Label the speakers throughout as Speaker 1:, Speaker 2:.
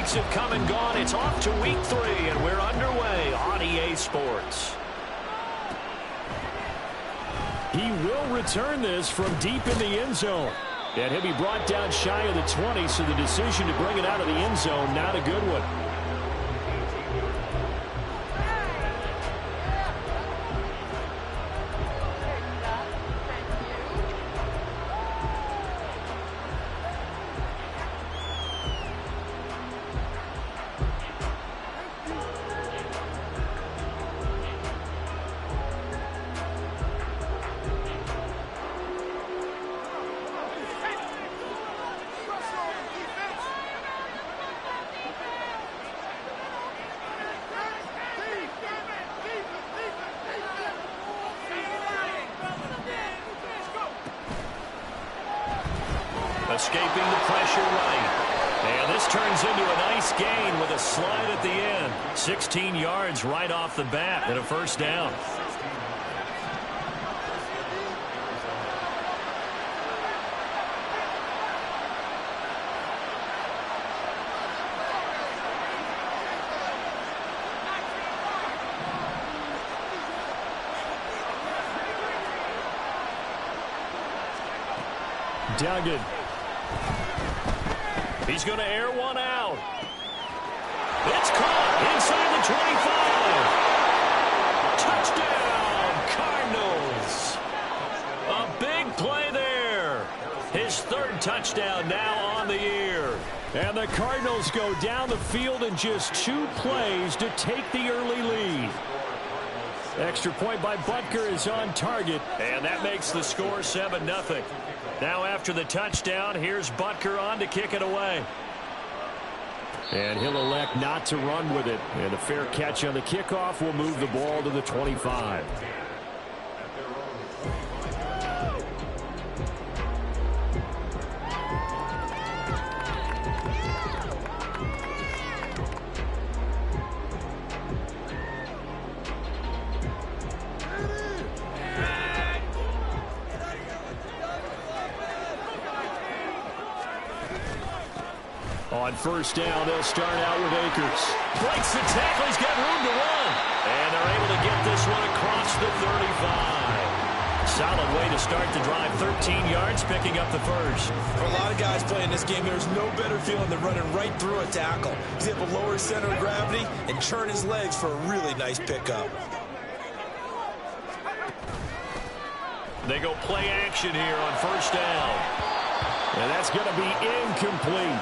Speaker 1: weeks have come and gone. It's off to week 3, and we're underway on EA Sports.
Speaker 2: He will return this from deep in the end zone. And he'll be brought down shy of the 20, so the decision to bring it out of the end zone, not a good one.
Speaker 1: Escaping the pressure right. And this turns into a nice gain with a slide at the end. 16 yards right off the bat and a first down.
Speaker 2: Duggan.
Speaker 1: He's going to air one out. It's caught inside the 25. Touchdown, Cardinals. A big play there. His 3rd touchdown now on the year.
Speaker 2: And the Cardinals go down the field in just 2 plays to take the early lead. Extra point by Butker is on target.
Speaker 1: And that makes the score 7-0. Now after the touchdown, here's Butker on to kick it away.
Speaker 2: And he'll elect not to run with it. And a fair catch on the kickoff will move the ball to the 25. On first down, they'll start out with Akers.
Speaker 1: Breaks the tackle. He's got room to run. And they're able to get this one across the 35. Solid way to start the drive. 13 yards, picking up the first.
Speaker 3: For a lot of guys playing this game, there's no better feeling than running right through a tackle. He's able to lower his center of gravity and churn his legs for a really nice pickup.
Speaker 1: They go play action here on first down.
Speaker 2: And that's going to be incomplete.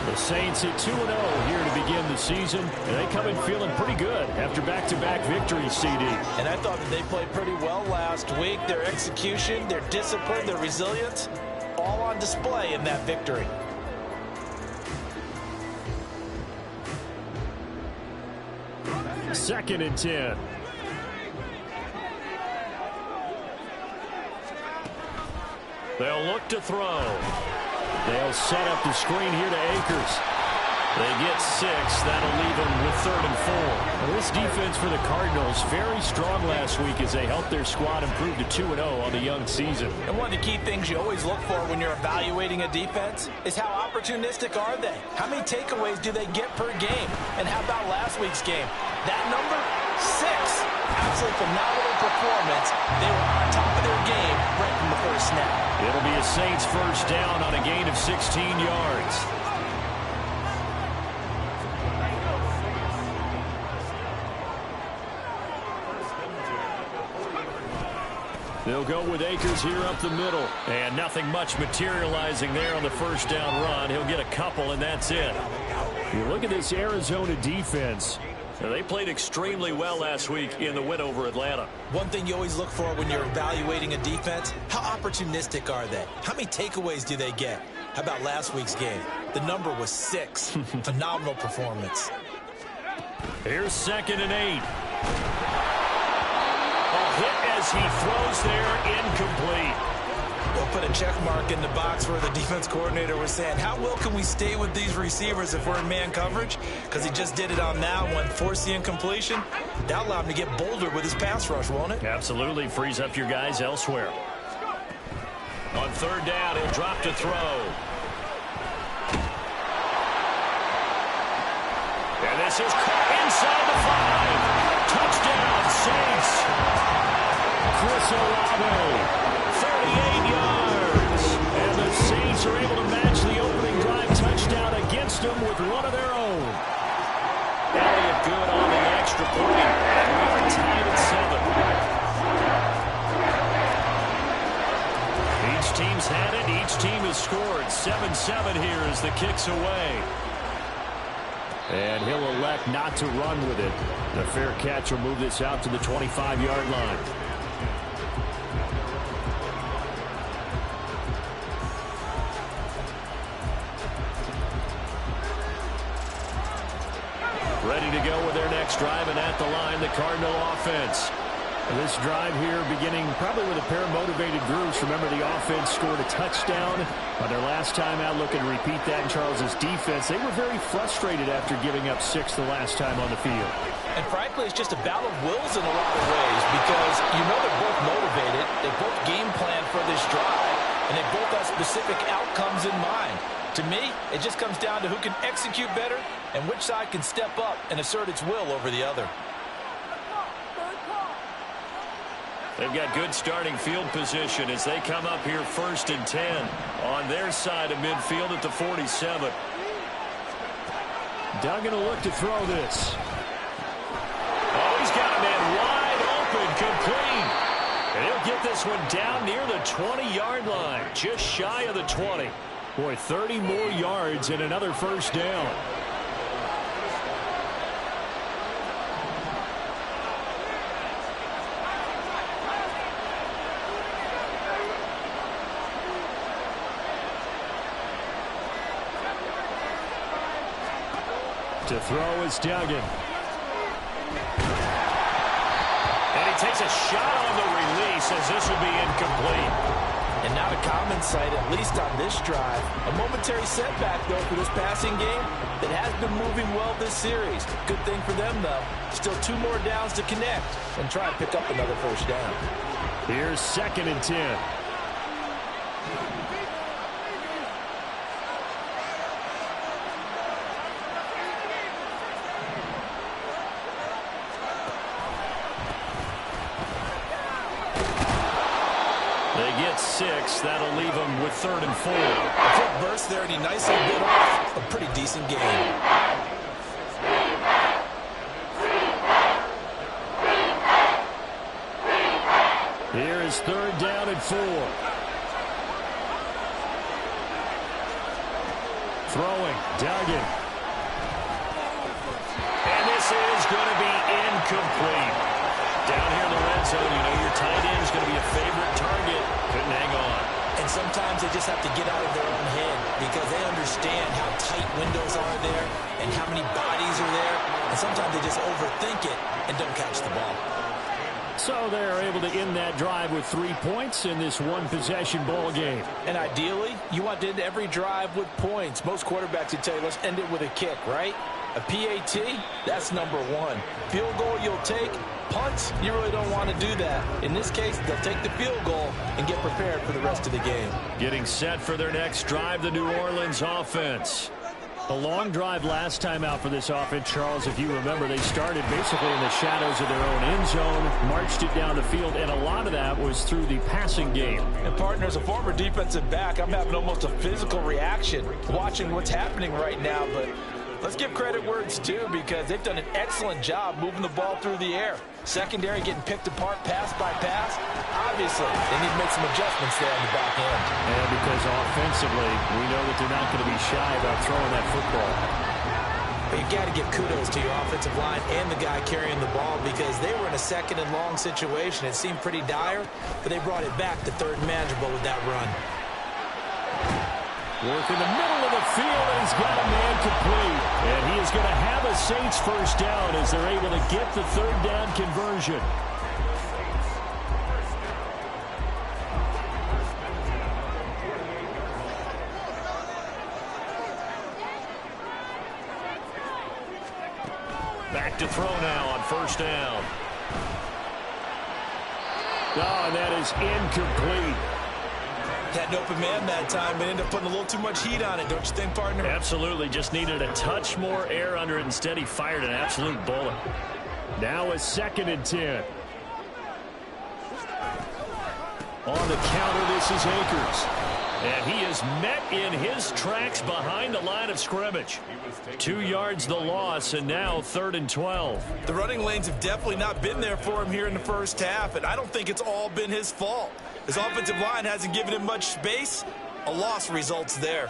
Speaker 2: The Saints at 2-0 here to begin the season, and they come in feeling pretty good after back-to-back victories, CD.
Speaker 3: And I thought that they played pretty well last week. Their execution, their discipline, their resilience, all on display in that victory.
Speaker 2: Second and 10.
Speaker 1: They'll look to throw.
Speaker 2: They'll set up the screen here to Akers.
Speaker 1: They get 6. That'll leave them with 3rd and 4.
Speaker 2: Well, this defense for the Cardinals very strong last week as they helped their squad improve to 2-0 on the young season.
Speaker 3: And one of the key things you always look for when you're evaluating a defense is how opportunistic are they? How many takeaways do they get per game? And how about last week's game? That number, 6. Absolutely phenomenal performance. They were on top of their game right from the first snap.
Speaker 1: It'll be a Saints first down on a gain of 16 yards.
Speaker 2: They'll go with Akers here up the middle.
Speaker 1: And nothing much materializing there on the first down run. He'll get a couple, and that's it.
Speaker 2: You look at this Arizona defense.
Speaker 1: They played extremely well last week in the win over Atlanta.
Speaker 3: One thing you always look for when you're evaluating a defense, how opportunistic are they? How many takeaways do they get? How about last week's game? The number was 6. Phenomenal performance.
Speaker 1: Here's 2nd and 8. A hit as he throws there, incomplete.
Speaker 3: We'll put a check mark in the box where the defense coordinator was saying, how well can we stay with these receivers if we're in man coverage? Because he just did it on that one, forced the incompletion. That allowed him to get bolder with his pass rush, won't it?
Speaker 1: Absolutely. Frees up your guys elsewhere. On 3rd down, he'll drop to throw. is caught inside the 5. Touchdown, Saints. Chris Olave, 38 yards. And the Saints are able to match the opening drive touchdown against them with one of their own. Elliott good on the extra point. And we are tied at 7. Each team's had it. Each team has scored. 7-7 here as the kick's away. And he'll elect not to run with it. The fair catch will move this out to the 25-yard line. Ready to go with their next drive, and at the line, the Cardinal offense. This drive here beginning probably with a pair of motivated groups. Remember, the offense scored a touchdown on their last time out. Look and repeat that in Charles's defense. They were very frustrated after giving up 6 the last time on the field.
Speaker 3: And frankly, it's just a battle of wills in a lot of ways because you know they're both motivated. They both game plan for this drive, and they both have specific outcomes in mind. To me, it just comes down to who can execute better and which side can step up and assert its will over the other.
Speaker 1: They've got good starting field position as they come up here 1st and 10 on their side of midfield at the 47.
Speaker 2: Duggan will look to throw this.
Speaker 1: Oh, he's got a man wide open, complete. And he'll get this one down near the 20-yard line, just shy of the 20.
Speaker 2: Boy, 30 more yards and another first down. To throw is Duggan.
Speaker 1: And he takes a shot on the release as this will be incomplete.
Speaker 3: And not a common sight, at least on this drive. A momentary setback, though, for this passing game that has been moving well this series. Good thing for them, though. Still 2 more downs to connect and try and pick up another first down.
Speaker 2: Here's 2nd and 10.
Speaker 1: They get 6. That'll leave them with 3rd and 4.
Speaker 3: A quick burst there, and he nicely bit off a pretty decent game.
Speaker 2: Here is 3rd down and 4. Throwing, Duggan.
Speaker 1: And this is going to be incomplete. Down here in the red zone, you know your tight end is going to be a favorite target. Couldn't hang on.
Speaker 3: And sometimes they just have to get out of their own head because they understand how tight windows are there and how many bodies are there. And sometimes they just overthink it and don't catch the ball.
Speaker 2: So they're able to end that drive with 3 points in this one-possession ball game.
Speaker 3: And ideally, you want to end every drive with points. Most quarterbacks would tell you, let's end it with a kick, right? A PAT, that's number 1. Field goal you'll take. Punts, you really don't want to do that. In this case, they'll take the field goal and get prepared for the rest of the game.
Speaker 1: Getting set for their next drive, the New Orleans offense.
Speaker 2: A long drive last time out for this offense, Charles. If you remember, they started basically in the shadows of their own end zone, marched it down the field, and a lot of that was through the passing game.
Speaker 3: And, partner, as a former defensive back, I'm having almost a physical reaction watching what's happening right now, but let's give credit where it's due because they've done an excellent job moving the ball through the air. Secondary getting picked apart pass by pass. Obviously, they need to make some adjustments there on the back end.
Speaker 2: And because offensively, we know that they're not going to be shy about throwing that football.
Speaker 3: But you've got to give kudos to your offensive line and the guy carrying the ball because they were in a 2nd and long situation. It seemed pretty dire, but they brought it back to 3rd and manageable with that run.
Speaker 2: Work in the middle of the field, and he's got a man complete. And he is going to have a Saints first down as they're able to get the 3rd down conversion.
Speaker 1: Back to throw now on 1st down.
Speaker 2: Oh, and that is incomplete.
Speaker 3: Had an open man that time, but ended up putting a little too much heat on it, don't you think, partner?
Speaker 2: Absolutely. Just needed a touch more air under it. Instead, he fired an absolute bullet. Now a 2nd and 10. On the counter, this is Akers. And he is met in his tracks behind the line of scrimmage. 2 yards the loss, and now 3rd and 12.
Speaker 3: The running lanes have definitely not been there for him here in the first half, and I don't think it's all been his fault. His offensive line hasn't given him much space. A loss results there.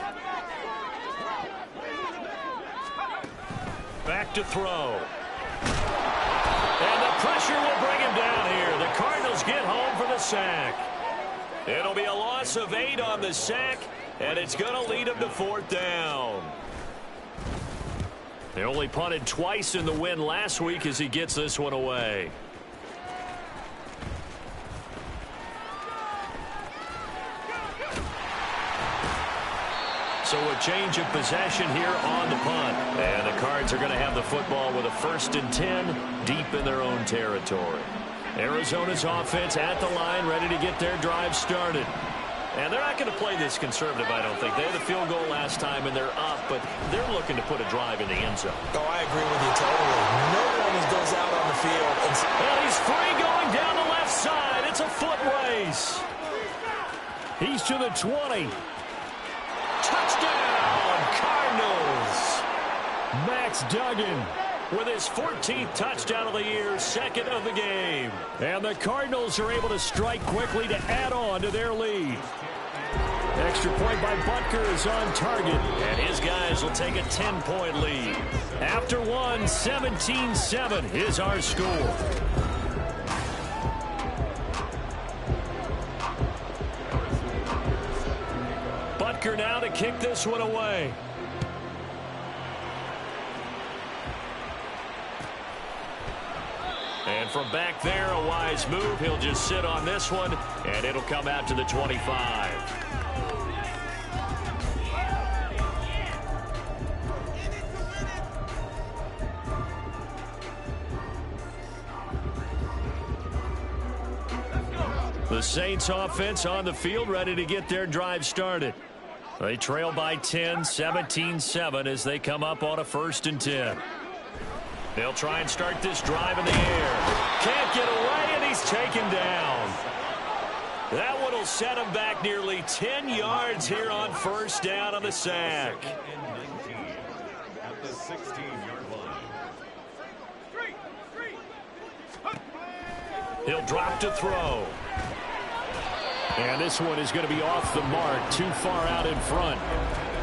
Speaker 2: Back to throw. And the pressure will bring him down here. The Cardinals get home for the sack. It'll be a loss of 8 on the sack, and it's going to lead them to 4th down. They only punted twice in the win last week as he gets this one away. So a change of possession here on the punt. And the Cards are going to have the football with a 1st and 10 deep in their own territory. Arizona's offense at the line, ready to get their drive started. And they're not going to play this conservative, I don't think. They had the field goal last time, and they're up, but they're looking to put a drive in the end zone.
Speaker 3: Oh, I agree with you totally. No one goes out on the field.
Speaker 2: And he's free going down the left side. It's a foot race. He's to the 20. Touchdown, Cardinals. Max Duggan with his 14th touchdown of the year, 2nd of the game. And the Cardinals are able to strike quickly to add on to their lead. Extra point by Butker is on target, and his guys will take a 10-point lead. After one, 17-7 is our score. Butker now to kick this one away. And from back there, a wise move. He'll just sit on this one, and it'll come out to the 25. The Saints offense on the field, ready to get their drive started. They trail by 10, 17-7 as they come up on a 1st and 10. They'll try and start this drive in the air. Can't get away, and he's taken down. That one will set him back nearly 10 yards here on 1st down on the sack.
Speaker 1: At the 16-yard line.
Speaker 2: He'll drop to throw. And this one is going to be off the mark, too far out in front.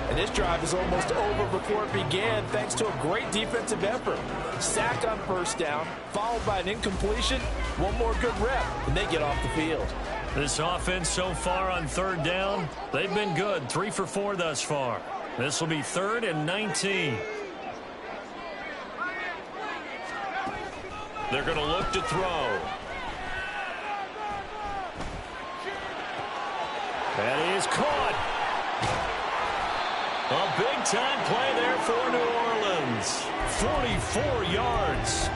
Speaker 3: And this drive is almost over before it began, thanks to a great defensive effort. Sack on 1st down, followed by an incompletion. One more good rep, and they get off the field.
Speaker 2: This offense so far on 3rd down, they've been good. 3 for 4 thus far. This will be 3rd and 19. They're going to look to throw. That is caught. A big-time play there for New Orleans. 44 yards.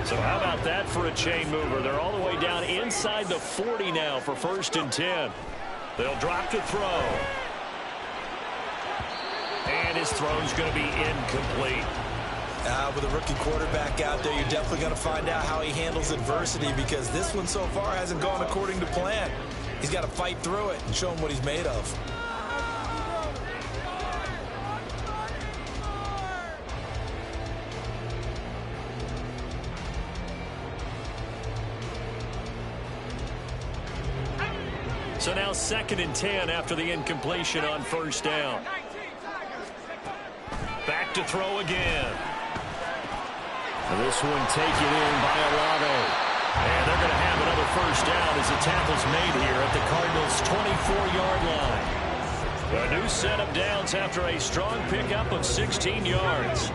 Speaker 2: So how about that for a chain mover? They're all the way down inside the 40 now for 1st and 10. They'll drop to throw. And his throw's going to be incomplete.
Speaker 3: With a rookie quarterback out there, you're definitely going to find out how he handles adversity, because this one so far hasn't gone according to plan. He's got to fight through it and show him what he's made of.
Speaker 2: So now 2nd and 10 after the incompletion on 1st down. Back to throw again. This one taken in by Olave. And they're going to have another 1st down as the tackle's made here at the Cardinals' 24-yard line. A new set of downs after a strong pickup of 16 yards.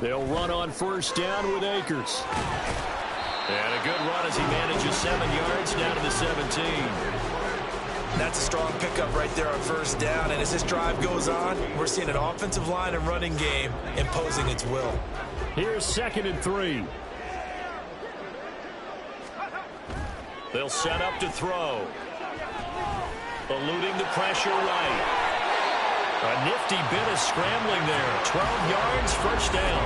Speaker 2: They'll run on 1st down with Akers. And a good run as he manages 7 yards down to the 17.
Speaker 3: That's a strong pickup right there on 1st down. And as this drive goes on, we're seeing an offensive line and running game imposing its will.
Speaker 2: Here's 2nd and 3. They'll set up to throw. Eluding the pressure right. A nifty bit of scrambling there. 12 yards, first down.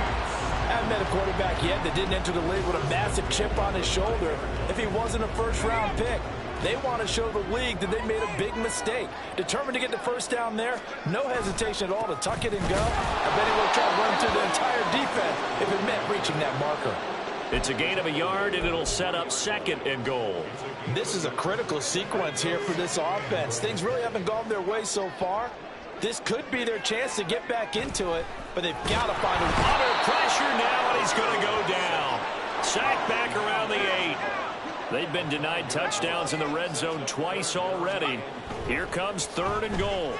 Speaker 3: I haven't met a quarterback yet that didn't enter the league with a massive chip on his shoulder if he wasn't a first-round pick. They want to show the league that they made a big mistake. Determined to get the first down there, no hesitation at all to tuck it and go. I bet he will try to run through the entire defense if it meant reaching that marker.
Speaker 2: It's a gain of a yard, and it'll set up 2nd and goal.
Speaker 3: This is a critical sequence here for this offense. Things really haven't gone their way so far. This could be their chance to get back into it, but they've got to find a...
Speaker 2: Under pressure now, and he's going to go down. Sacked back around the 8. They've been denied touchdowns in the red zone twice already. Here comes 3rd and goal.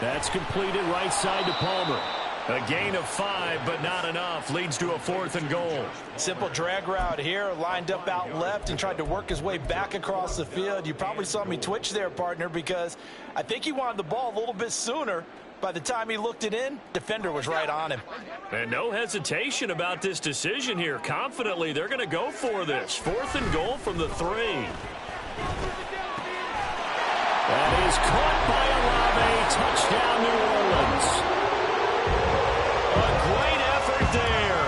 Speaker 2: That's completed right side to Palmer. A gain of 5, but not enough. Leads to a 4th and goal.
Speaker 3: Simple drag route here. Lined up out left and tried to work his way back across the field. You probably saw me twitch there, partner, because I think he wanted the ball a little bit sooner. By the time he looked it in, defender was right on him.
Speaker 2: And no hesitation about this decision here. Confidently, they're going to go for this. 4th and goal from the 3. That is caught by Olave. Touchdown, New Orleans. A great effort there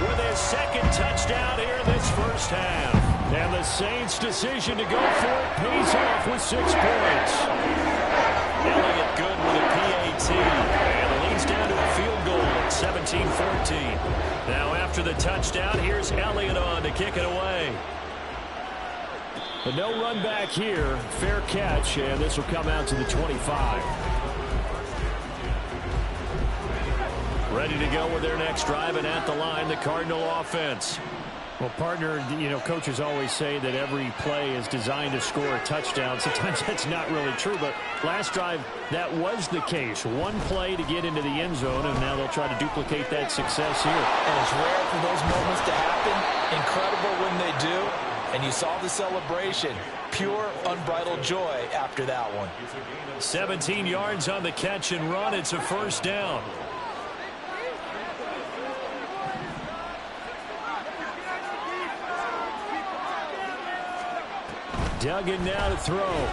Speaker 2: with his 2nd touchdown here in this first half. And the Saints' decision to go for it pays off with 6 points. Elliott good with a PAT. And it leads down to a field goal at 17-14. Now after the touchdown, here's Elliott on to kick it away. But no run back here. Fair catch, and this will come out to the 25. Ready to go with their next drive, and at the line, the Cardinal offense. Well, partner, you know, coaches always say that every play is designed to score a touchdown. Sometimes that's not really true, but last drive, that was the case. One play to get into the end zone, and now they'll try to duplicate that success here.
Speaker 3: And it's rare for those moments to happen. Incredible when they do. And you saw the celebration. Pure, unbridled joy after that one.
Speaker 2: 17 yards on the catch and run. It's a first down. Duggan now to throw.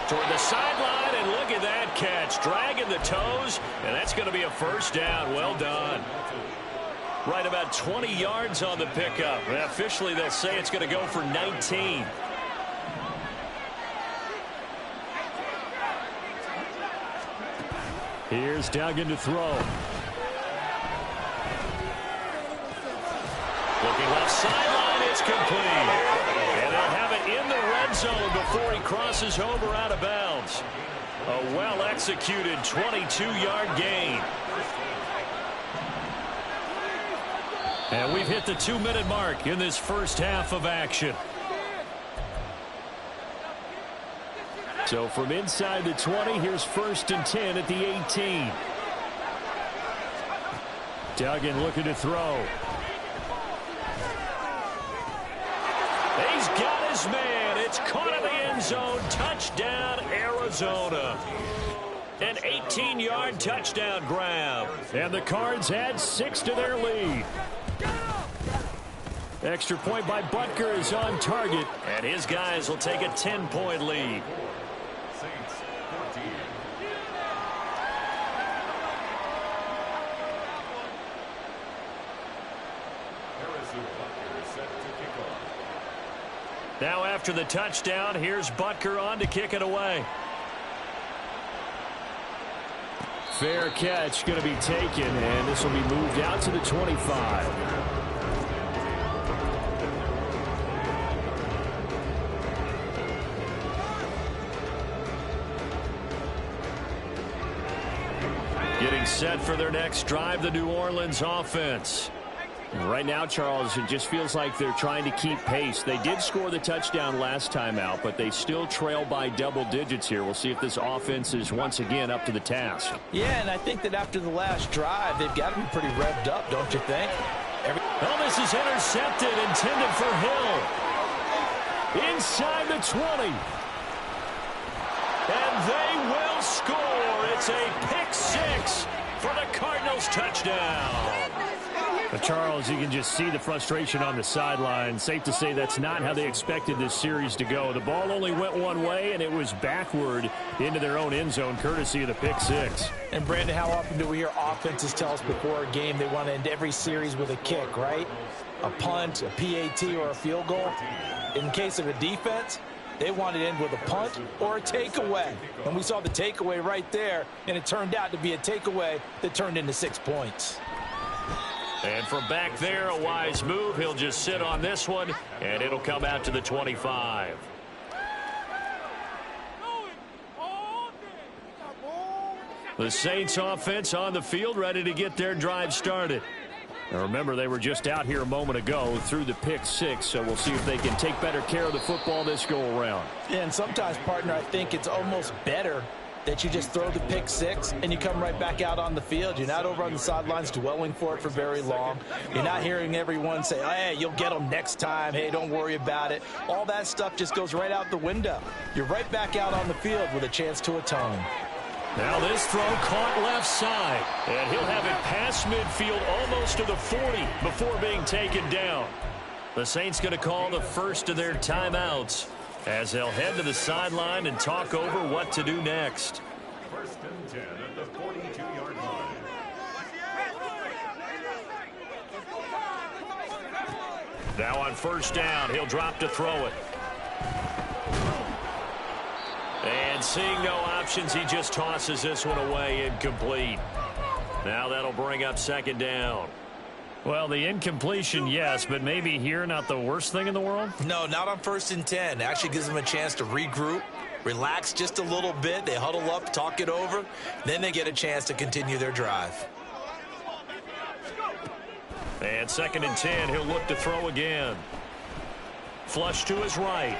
Speaker 2: Toward the sideline, and look at that catch. Dragging the toes, and that's going to be a first down. Well done. Right about 20 yards on the pickup. And officially, they'll say it's going to go for 19. Here's Duggan to throw. Looking left sideline, it's complete. And they'll have it in the red zone before he crosses over out of bounds. A well-executed 22-yard gain. And we've hit the 2-minute mark in this first half of action. So from inside the 20, here's 1st and 10 at the 18. Duggan looking to throw. He's got his man. It's caught in the end zone. Touchdown, Arizona. An 18-yard touchdown grab. And the Cards add 6 to their lead. Extra point by Butker is on target. And his guys will take a 10-point lead. Now after the touchdown, here's Butker on to kick it away. Fair catch going to be taken, and this will be moved out to the 25. Getting set for their next drive, the New Orleans offense. Right now, Charles, it just feels like they're trying to keep pace. They did score the touchdown last time out, but they still trail by double digits here. We'll see if this offense is once again up to the task.
Speaker 3: Yeah, and I think that after the last drive, they've got to be pretty revved up, don't you think?
Speaker 2: Well, this is intercepted, intended for Hill. Inside the 20. And they will score. It's a pick 6 for the Cardinals touchdown. Charles, you can just see the frustration on the sideline. Safe to say that's not how they expected this series to go. The ball only went one way, and it was backward into their own end zone, courtesy of the pick six.
Speaker 3: And, Brandon, how often do we hear offenses tell us before a game they want to end every series with a kick, right? A punt, a PAT, or a field goal. In case of a defense, they want to end with a punt or a takeaway. And we saw the takeaway right there, and it turned out to be a takeaway that turned into 6 points.
Speaker 2: And from back there, a wise move. He'll just sit on this one, and it'll come out to the 25. The Saints offense on the field, ready to get their drive started. Now remember, they were just out here a moment ago through the pick six, so we'll see if they can take better care of the football this go around.
Speaker 3: And sometimes, partner, I think it's almost better that you just throw the pick six and you come right back out on the field. You're not over on the sidelines dwelling for it for very long. You're not hearing everyone say, hey, you'll get them next time. Hey, don't worry about it. All that stuff just goes right out the window. You're right back out on the field with a chance to atone.
Speaker 2: Now this throw caught left side, and he'll have it past midfield almost to the 40 before being taken down. The Saints going to call the first of their timeouts as they'll head to the sideline and talk over what to do next.
Speaker 1: 1st and 10 at the 42-yard line.
Speaker 2: Now on first down, he'll drop to throw it. And seeing no options, he just tosses this one away, incomplete. Now that'll bring up second down. Well, the incompletion, yes, but maybe here not the worst thing in the world?
Speaker 3: No, not on 1st and 10. Actually gives them a chance to regroup, relax just a little bit. They huddle up, talk it over. Then they get a chance to continue their drive.
Speaker 2: And 2nd and 10, he'll look to throw again. Flush to his right.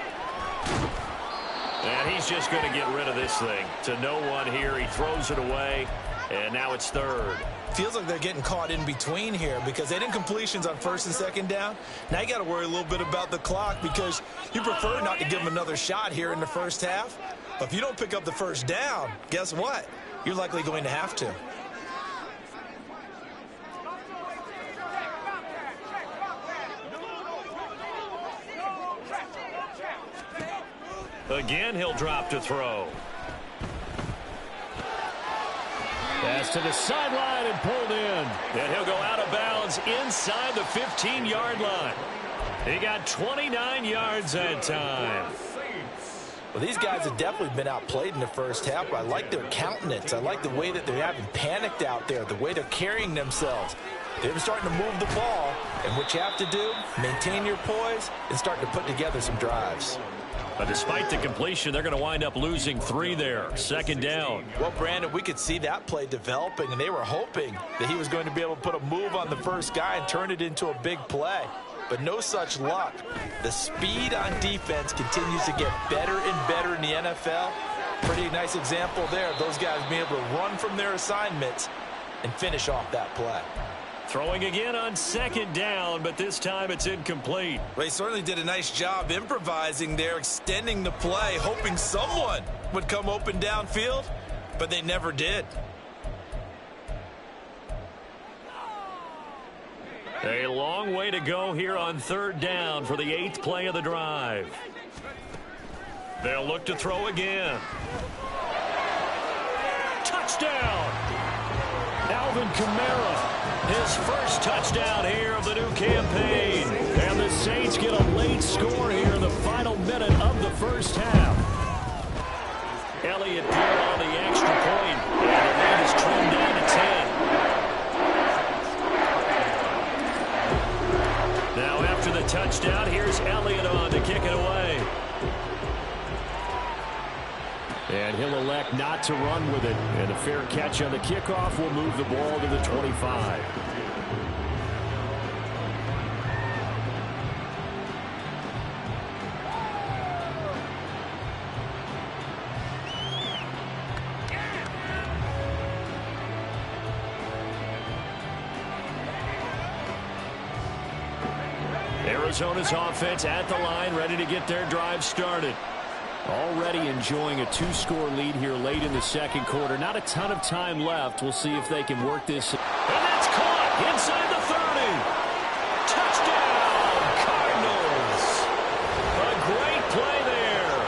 Speaker 2: And he's just going to get rid of this thing. To no one here, he throws it away, and now it's 3rd.
Speaker 3: Feels like they're getting caught in between here because they didn't completions on 1st and 2nd down. Now you got to worry a little bit about the clock because you prefer not to give them another shot here in the first half. But if you don't pick up the first down, guess what? You're likely going to have to.
Speaker 2: Again, he'll drop to throw. Pass to the sideline and pulled in. And he'll go out of bounds inside the 15-yard line. He got 29 yards that time.
Speaker 3: Well, these guys have definitely been outplayed in the first half. I like their countenance. I like the way that they haven't panicked out there, the way they're carrying themselves. They're starting to move the ball. And what you have to do, maintain your poise and start to put together some drives.
Speaker 2: But despite the completion, they're going to wind up losing 3 there. 2nd down.
Speaker 3: Well, Brandon, we could see that play developing, and they were hoping that he was going to be able to put a move on the first guy and turn it into a big play. But no such luck. The speed on defense continues to get better and better in the NFL. Pretty nice example there of those guys being able to run from their assignments and finish off that play.
Speaker 2: Throwing again on 2nd down, but this time it's incomplete.
Speaker 3: They certainly did a nice job improvising there, extending the play, hoping someone would come open downfield, but they never did.
Speaker 2: A long way to go here on 3rd down for the 8th play of the drive. They'll look to throw again. Touchdown! Alvin Kamara. His first touchdown here of the new campaign. And the Saints get a late score here in the final minute of the first half. Elliott Pierre on the extra point. And the lead is trimmed down to 10. Now after the touchdown, here's Elliott on to kick it away. And he'll elect not to run with it. And a fair catch on the kickoff will move the ball to the 25. Arizona's offense at the line, ready to get their drive started. Already enjoying a 2-score lead here late in the second quarter. Not a ton of time left. We'll see if they can work this.
Speaker 1: And that's caught inside the 30. Touchdown, Cardinals. A great play there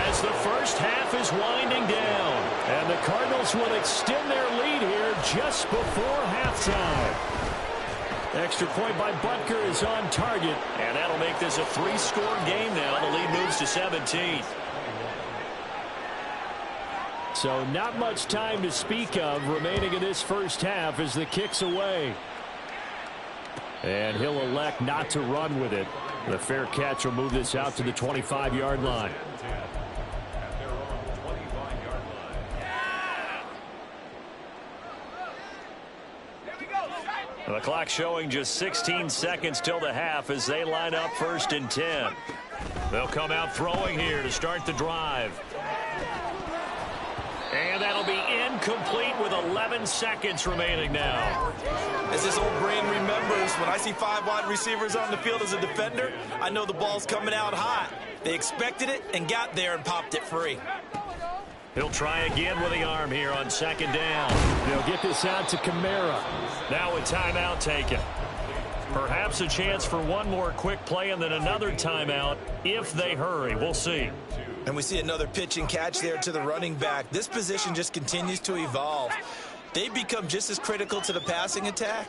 Speaker 1: as the first half is winding down. And the Cardinals will extend their lead here just before halftime. Extra point by Butker is on target. And that'll make this a 3-score game now. The lead moves to 17.
Speaker 2: So not much time to speak of remaining in this first half as the kick's away. And he'll elect not to run with it. The fair catch will move this out to the 25-yard line.
Speaker 1: The clock showing just 16 seconds till the half as they line up 1st and 10. They'll come out throwing here to start the drive. And that'll be incomplete with 11 seconds remaining now.
Speaker 3: As this old brain remembers, when I see 5 wide receivers on the field as a defender, I know the ball's coming out hot. They expected it and got there and popped it free.
Speaker 1: He'll try again with the arm here on 2nd down.
Speaker 2: They'll get this out to Kamara.
Speaker 1: Now a timeout taken. Perhaps a chance for one more quick play and then another timeout if they hurry. We'll see.
Speaker 3: And we see another pitch and catch there to the running back. This position just continues to evolve. They become just as critical to the passing attack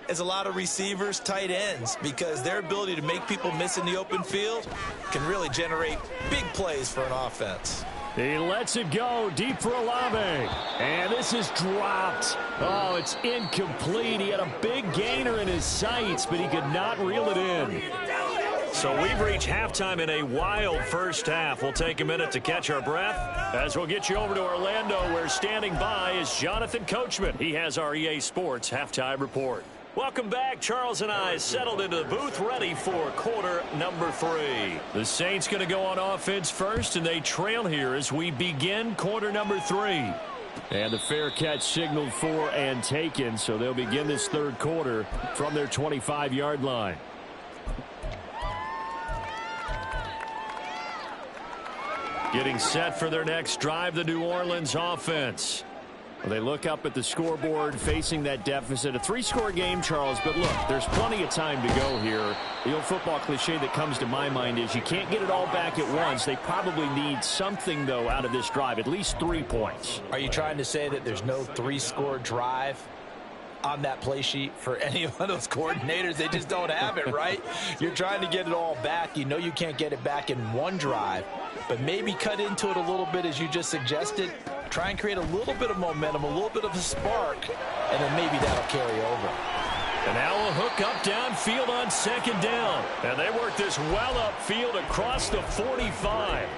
Speaker 3: as a lot of receivers, tight ends, because their ability to make people miss in the open field can really generate big plays for an offense.
Speaker 2: He lets it go deep for Olave. And this is dropped. Oh, it's incomplete. He had a big gainer in his sights, but he could not reel it in.
Speaker 1: So we've reached halftime in a wild first half. We'll take a minute to catch our breath as we'll get you over to Orlando, where standing by is Jonathan Coachman. He has our EA Sports Halftime Report. Welcome back. Charles and I settled into the booth ready for quarter number 3. The Saints going to go on offense first, and they trail here as we begin quarter number 3.
Speaker 2: And the fair catch signaled for and taken, so they'll begin this third quarter from their 25-yard line. Getting set for their next drive, the New Orleans offense. Well, they look up at the scoreboard facing that deficit. A 3-score game, Charles, but look, there's plenty of time to go here. The old football cliche that comes to my mind is you can't get it all back at once. They probably need something, though, out of this drive, at least 3 points.
Speaker 3: Are you trying to say that there's no 3-score drive on that play sheet for any of those coordinators? They just don't have it, right? You're trying to get it all back. You know you can't get it back in one drive, but maybe cut into it a little bit as you just suggested. Try and create a little bit of momentum, a little bit of a spark, and then maybe that'll carry over.
Speaker 1: And now a hook up downfield on 2nd down. And they work this well upfield across the 45.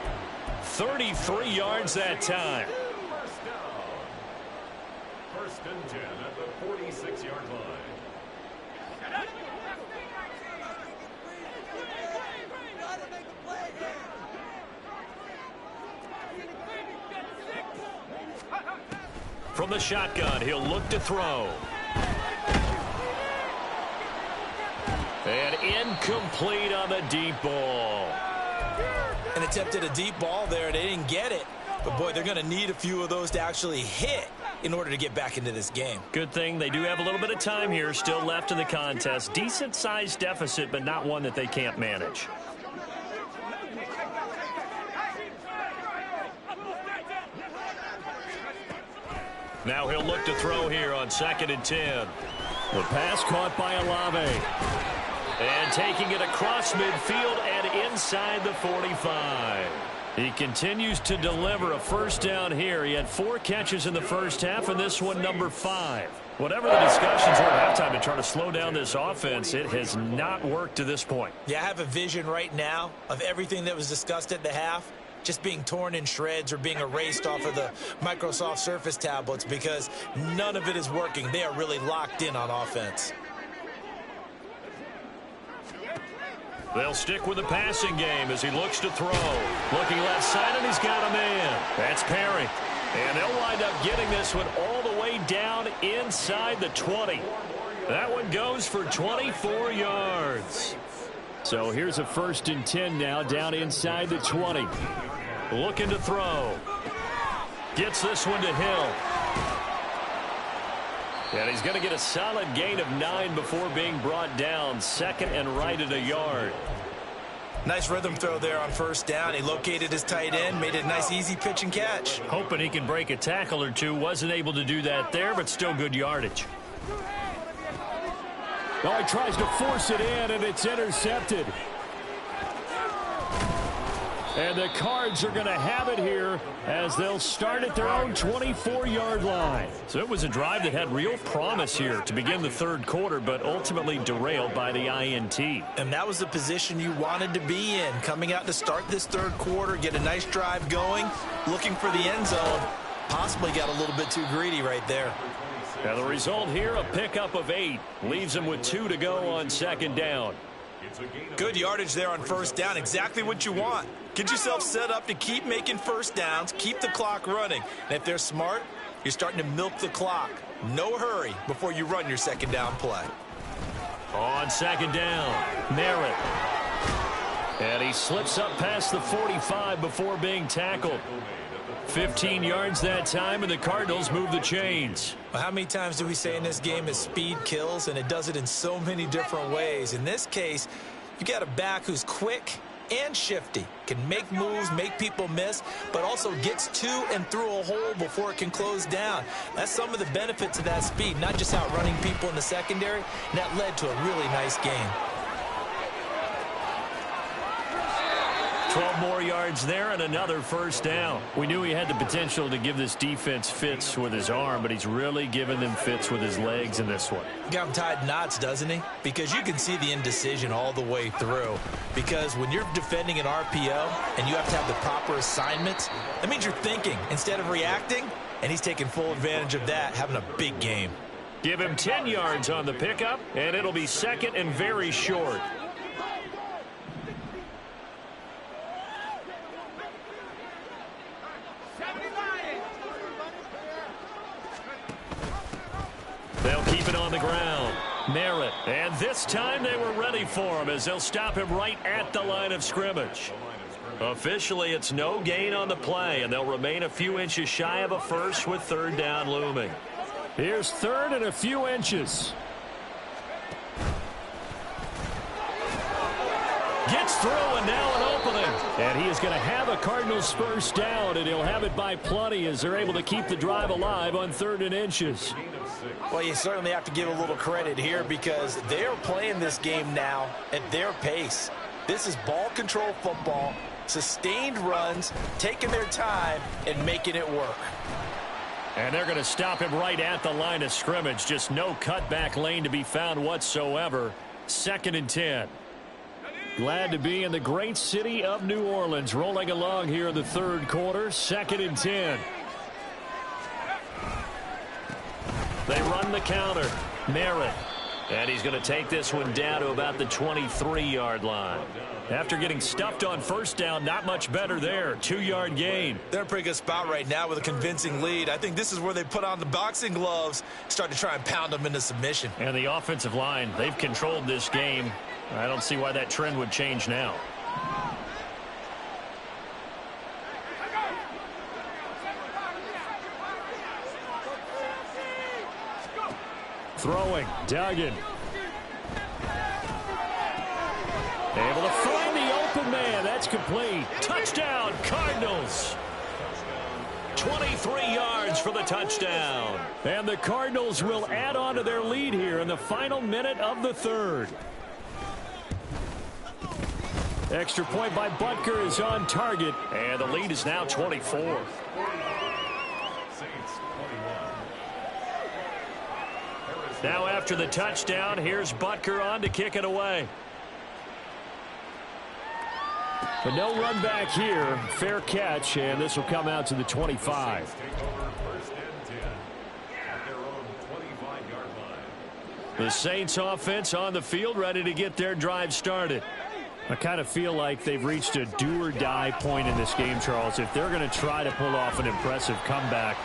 Speaker 1: 33 yards that time.
Speaker 4: First and 10 at the 46-yard line.
Speaker 1: From the shotgun, he'll look to throw. And incomplete on the deep ball.
Speaker 3: An attempt at a deep ball there. They didn't get it. But, boy, they're going to need a few of those to actually hit in order to get back into this game.
Speaker 1: Good thing they do have a little bit of time here still left in the contest. Decent-sized deficit, but not one that they can't manage. Now he'll look to throw here on 2nd and 10.
Speaker 2: The pass caught by Olave.
Speaker 1: And taking it across midfield and inside the 45. He continues to deliver a first down here. He had 4 catches in the first half, and this one number 5. Whatever the discussions were at halftime to try to slow down this offense, it has not worked to this point.
Speaker 3: Yeah, I have a vision right now of everything that was discussed at the half just being torn in shreds or being erased off of the Microsoft Surface tablets because none of it is working. They are really locked in on offense.
Speaker 1: They'll stick with the passing game as he looks to throw. Looking left side, and he's got a man. That's Perry. And they'll wind up getting this one all the way down inside the 20. That one goes for 24 yards.
Speaker 2: So here's a 1st and 10 now down inside the 20. Looking to throw. Gets this one to Hill. And he's going to get a solid gain of 9 before being brought down. Second and right at a yard.
Speaker 3: Nice rhythm throw there on first down. He located his tight end, made it a nice easy pitch and catch.
Speaker 2: Hoping he can break a tackle or two. Wasn't able to do that there, but still good yardage.
Speaker 1: Oh, he tries to force it in, and it's intercepted. And the Cards are going to have it here as they'll start at their own 24-yard line.
Speaker 2: So it was a drive that had real promise here to begin the third quarter, but ultimately derailed by the INT.
Speaker 3: And that was the position you wanted to be in, coming out to start this third quarter, get a nice drive going, looking for the end zone. Possibly got a little bit too greedy right there.
Speaker 2: Now the result here, a pickup of 8. Leaves him with 2 to go on second down.
Speaker 3: Good yardage there on first down. Exactly what you want. Get yourself set up to keep making first downs, keep the clock running. And if they're smart, you're starting to milk the clock. No hurry before you run your second down play.
Speaker 2: On second down, Merritt. And he slips up past the 45 before being tackled. 15 yards that time, and the Cardinals move the chains.
Speaker 3: Well, how many times do we say in this game is speed kills, and it does it in so many different ways. In this case, you got a back who's quick and shifty, can make moves, make people miss, but also gets to and through a hole before it can close down. That's some of the benefits of that speed, not just outrunning people in the secondary, and that led to a really nice game.
Speaker 2: 12 more yards there and another first down. We knew he had the potential to give this defense fits with his arm, but he's really given them fits with his legs in this one.
Speaker 3: Got him tied in knots, doesn't he? Because you can see the indecision all the way through. Because when you're defending an RPO and you have to have the proper assignments, that means you're thinking instead of reacting, and he's taking full advantage of that, having a big game.
Speaker 2: Give him 10 yards on the pickup, and it'll be second and very short. They'll keep it on the ground. Merritt. And this time they were ready for him as they'll stop him right at the line of scrimmage. Officially, it's no gain on the play, and they'll remain a few inches shy of a first with third down looming.
Speaker 1: Here's third and a few inches.
Speaker 2: Gets through, and now an opening.
Speaker 1: And he is going to have a Cardinals first down, and he'll have it by plenty as they're able to keep the drive alive on third and inches.
Speaker 3: Well, you certainly have to give a little credit here because they're playing this game now at their pace. This is ball control football, sustained runs, taking their time, and making it work.
Speaker 2: And they're going to stop him right at the line of scrimmage. Just no cutback lane to be found whatsoever. Second and 10.
Speaker 1: Glad to be in the great city of New Orleans, rolling along here in the third quarter. Second and 10.
Speaker 2: They run the counter. Merritt. And he's going to take this one down to about the 23-yard line. After getting stuffed on first down, not much better there. 2-yard gain.
Speaker 3: They're in a pretty good spot right now with a convincing lead. I think this is where they put on the boxing gloves, start to try and pound them into submission.
Speaker 2: And the offensive line, they've controlled this game. I don't see why that trend would change now.
Speaker 1: Throwing, Duggan. Able to find the open man. That's complete.
Speaker 2: Touchdown, Cardinals. 23 yards for the touchdown.
Speaker 1: And the Cardinals will add on to their lead here in the final minute of the third. Extra point by Butker is on target.
Speaker 2: And the lead is now 24. Now after the touchdown, here's Butker on to kick it away.
Speaker 1: But no run back here. Fair catch, and this will come out to the 25.
Speaker 2: The Saints offense on the field ready to get their drive started.
Speaker 1: I kind of feel like they've reached a do-or-die point in this game, Charles. If they're going to try to pull off an impressive comeback,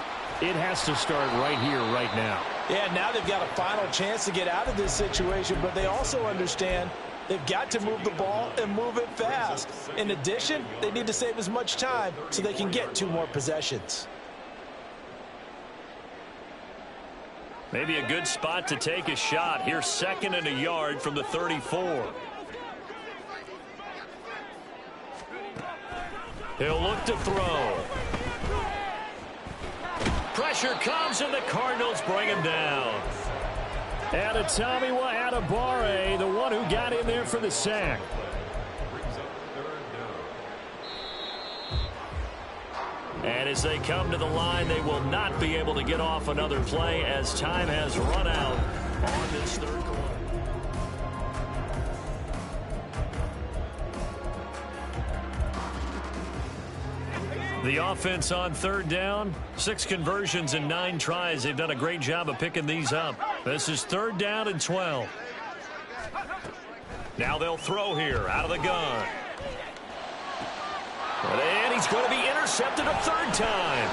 Speaker 1: it has to start right here, right now.
Speaker 3: Yeah, now they've got a final chance to get out of this situation, but they also understand They've got to move the ball and move it fast. In addition, they need to save as much time so they can get 2 more possessions.
Speaker 2: Maybe a good spot to take a shot. Here's 2nd and a yard from the 34. He'll look to throw. Pressure comes, and the Cardinals bring him down. And it's Tomiwa Adebawore, the one who got in there for the sack. And as they come to the line, they will not be able to get off another play as time has run out on this 3rd quarter. The offense on 3rd down, 6 conversions and 9 tries. They've done a great job of picking these up. This is 3rd down and 12. Now they'll throw here out of the gun. And he's going to be intercepted a 3rd time.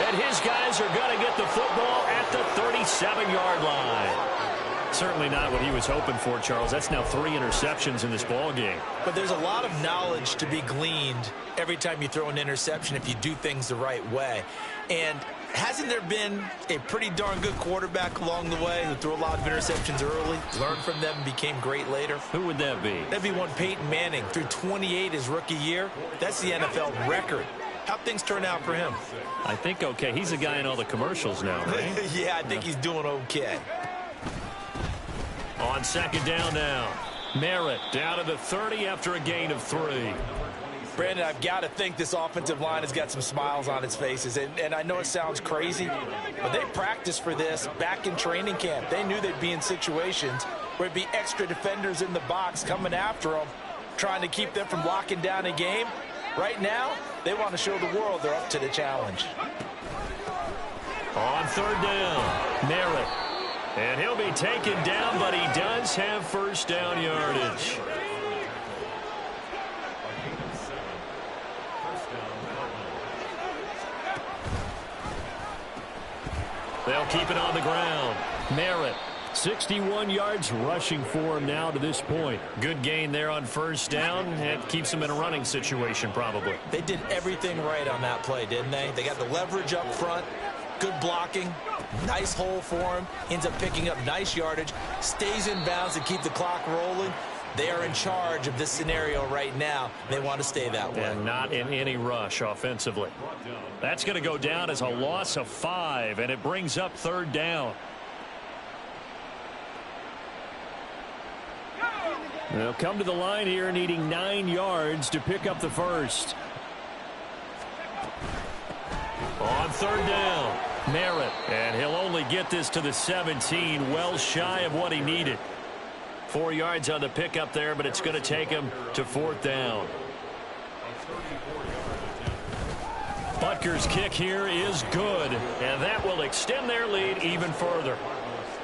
Speaker 2: And his guys are going to get the football at the 37-yard line. Certainly not what he was hoping for, Charles. That's now 3 interceptions in this ball game.
Speaker 3: But there's a lot of knowledge to be gleaned every time you throw an interception if you do things the right way. And hasn't there been a pretty darn good quarterback along the way who threw a lot of interceptions early, learned from them, and became great later?
Speaker 2: Who would that be?
Speaker 3: That'd be one Peyton Manning. Threw 28 his rookie year. That's the NFL record. How'd things turn out for him?
Speaker 2: I think okay. He's a guy in all the commercials now, right?
Speaker 3: Yeah, I think he's doing okay.
Speaker 2: On 2nd down now. Merritt down to the 30 after a gain of 3.
Speaker 3: Brandon, I've got to think this offensive line has got some smiles on its faces. And I know it sounds crazy, but they practiced for this back in training camp. They knew they'd be in situations where it'd be extra defenders in the box coming after them, trying to keep them from locking down a game. Right now, they want to show the world they're up to the challenge.
Speaker 2: On 3rd down, Merritt. And he'll be taken down, but he does have 1st down yardage. They'll keep it on the ground. Merritt, 61 yards rushing for him now to this point. Good gain there on 1st down. It keeps him in a running situation probably.
Speaker 3: They did everything right on that play, didn't they? They got the leverage up front, good blocking, nice hole for him, ends up picking up nice yardage, stays in bounds to keep the clock rolling. They are in charge of this scenario right now. They want to stay that way.
Speaker 2: And not in any rush offensively. That's going to go down as a loss of 5, and it brings up 3rd down. They'll come to the line here needing 9 yards to pick up the 1st. On 3rd down, Merritt. And he'll only get this to the 17, well shy of what he needed. 4 yards on the pickup there, but it's going to take him to 4th down. Butker's kick here is good, and that will extend their lead even further.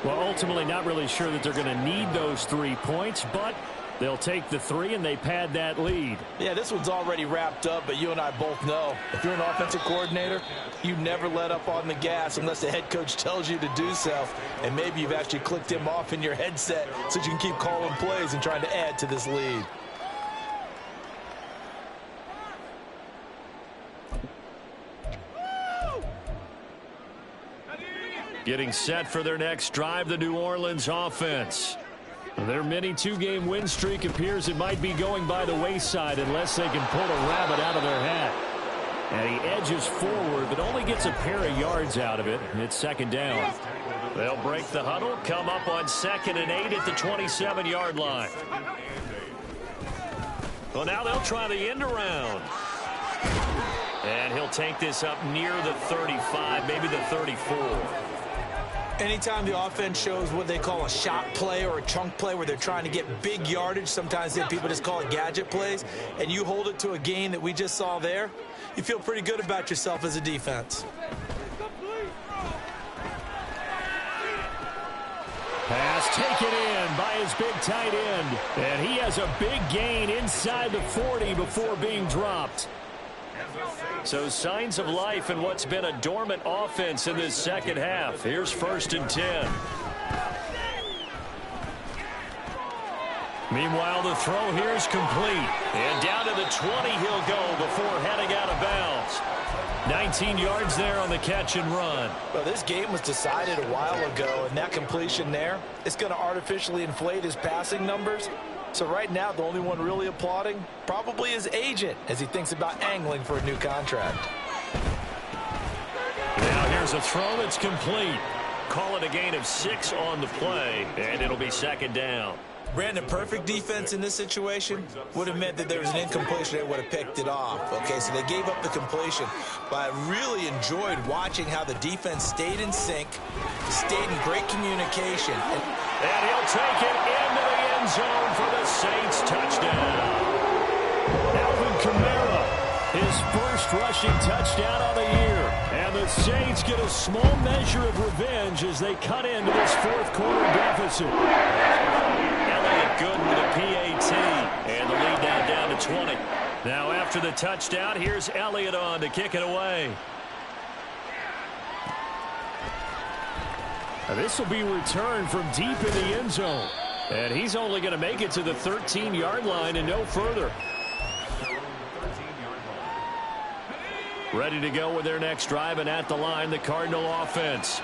Speaker 2: Well, ultimately not really sure that they're going to need those 3 points, but they'll take the 3 and they pad that lead.
Speaker 3: Yeah, this one's already wrapped up, but you and I both know if you're an offensive coordinator, you never let up on the gas unless the head coach tells you to do so. And maybe you've actually clicked him off in your headset so you can keep calling plays and trying to add to this lead.
Speaker 2: Getting set for their next drive, the New Orleans offense. Their mini 2-game win streak appears it might be going by the wayside unless they can pull a rabbit out of their hat. And he edges forward, but only gets a pair of yards out of it. And it's 2nd down. They'll break the huddle, come up on 2nd and 8 at the 27-yard line. Well, now they'll try the end around. And he'll take this up near the 35, maybe the 34.
Speaker 3: Anytime the offense shows what they call a shot play or a chunk play where they're trying to get big yardage, sometimes people just call it gadget plays, and you hold it to a gain that we just saw there, you feel pretty good about yourself as a defense.
Speaker 2: Pass taken in by his big tight end. And he has a big gain inside the 40 before being dropped. So signs of life in what's been a dormant offense in this second half. Here's 1st and 10. Meanwhile, the throw here is complete. And down to the 20 he'll go before heading out of bounds. 19 yards there on the catch and run.
Speaker 3: Well, this game was decided a while ago, and that completion there is going to artificially inflate his passing numbers. So right now, the only one really applauding probably his agent as he thinks about angling for a new contract.
Speaker 2: Now here's a throw that's complete. Call it a gain of 6 on the play, and it'll be second down.
Speaker 3: Brandon, perfect defense in this situation would have meant that there was an incompletion that would have picked it off. Okay, so they gave up the completion. But I really enjoyed watching how the defense stayed in sync, stayed in great communication.
Speaker 2: And he'll take it into the end zone for the Saints touchdown. Alvin Kamara, his first rushing touchdown of the year. And the Saints get a small measure of revenge as they cut into this fourth quarter deficit. Good with a PAT, and the lead now down to 20. Now after the touchdown, here's Elliott on to kick it away. Now this will be returned from deep in the end zone, and he's only going to make it to the 13-yard line and no further. Ready to go with their next drive, and at the line, the Cardinal offense.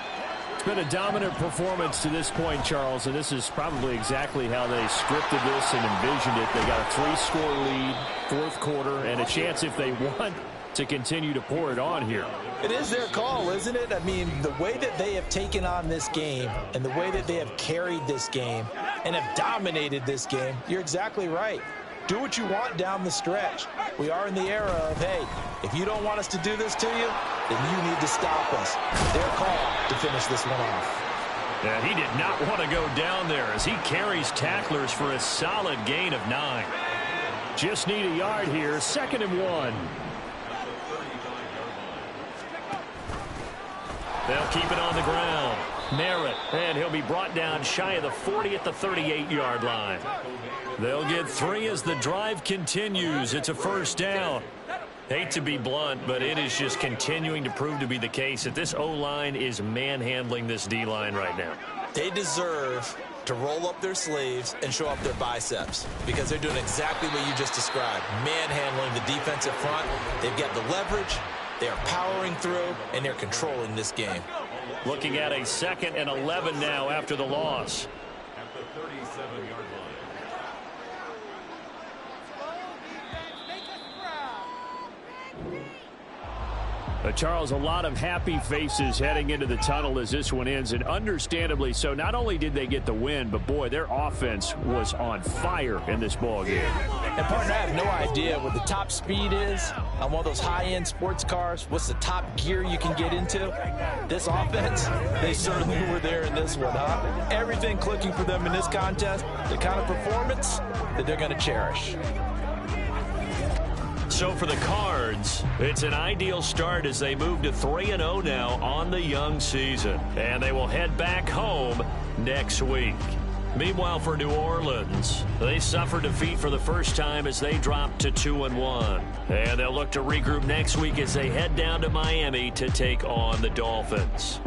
Speaker 2: It's been a dominant performance to this point, Charles, and this is probably exactly how they scripted this and envisioned it. They got a 3-score lead, fourth quarter, and a chance if they want to continue to pour it on here.
Speaker 3: It is their call, isn't it? I mean, the way that they have taken on this game and the way that they have carried this game and have dominated this game, you're exactly right. Do what you want down the stretch. We are in the era of, hey, if you don't want us to do this to you, then you need to stop us. Their call to finish this one off.
Speaker 2: Yeah, he did not want to go down there as he carries tacklers for a solid gain of 9. Just need a yard here, 2nd and 1. They'll keep it on the ground. Merritt, and he'll be brought down shy of the 40 at the 38-yard line. They'll get 3 as the drive continues. It's a first down. Hate to be blunt, but it is just continuing to prove to be the case that this O-line is manhandling this D-line right now.
Speaker 3: They deserve to roll up their sleeves and show up their biceps because they're doing exactly what you just described, manhandling the defensive front. They've got the leverage, they're powering through, and they're controlling this game.
Speaker 2: Looking at a 2nd and 11 now after the loss.
Speaker 4: At the 37-yard line.
Speaker 2: Charles, a lot of happy faces heading into the tunnel as this one ends, and understandably so. Not only did they get the win, but boy, their offense was on fire in this ball game.
Speaker 3: And partner, I have no idea what the top speed is on one of those high-end sports cars. What's the top gear you can get into? This offense, they certainly were there in this one, huh? Everything clicking for them in this contest, the kind of performance that they're going to cherish.
Speaker 2: So for the Cards, it's an ideal start as they move to 3-0 now on the young season. And they will head back home next week. Meanwhile, for New Orleans, they suffered defeat for the first time as they dropped to 2-1. And they'll look to regroup next week as they head down to Miami to take on the Dolphins.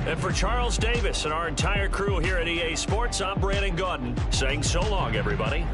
Speaker 2: And for Charles Davis and our entire crew here at EA Sports, I'm Brandon Gaudin saying so long, everybody.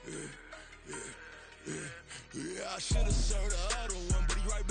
Speaker 5: Yeah, I should've served the other one, but he right back.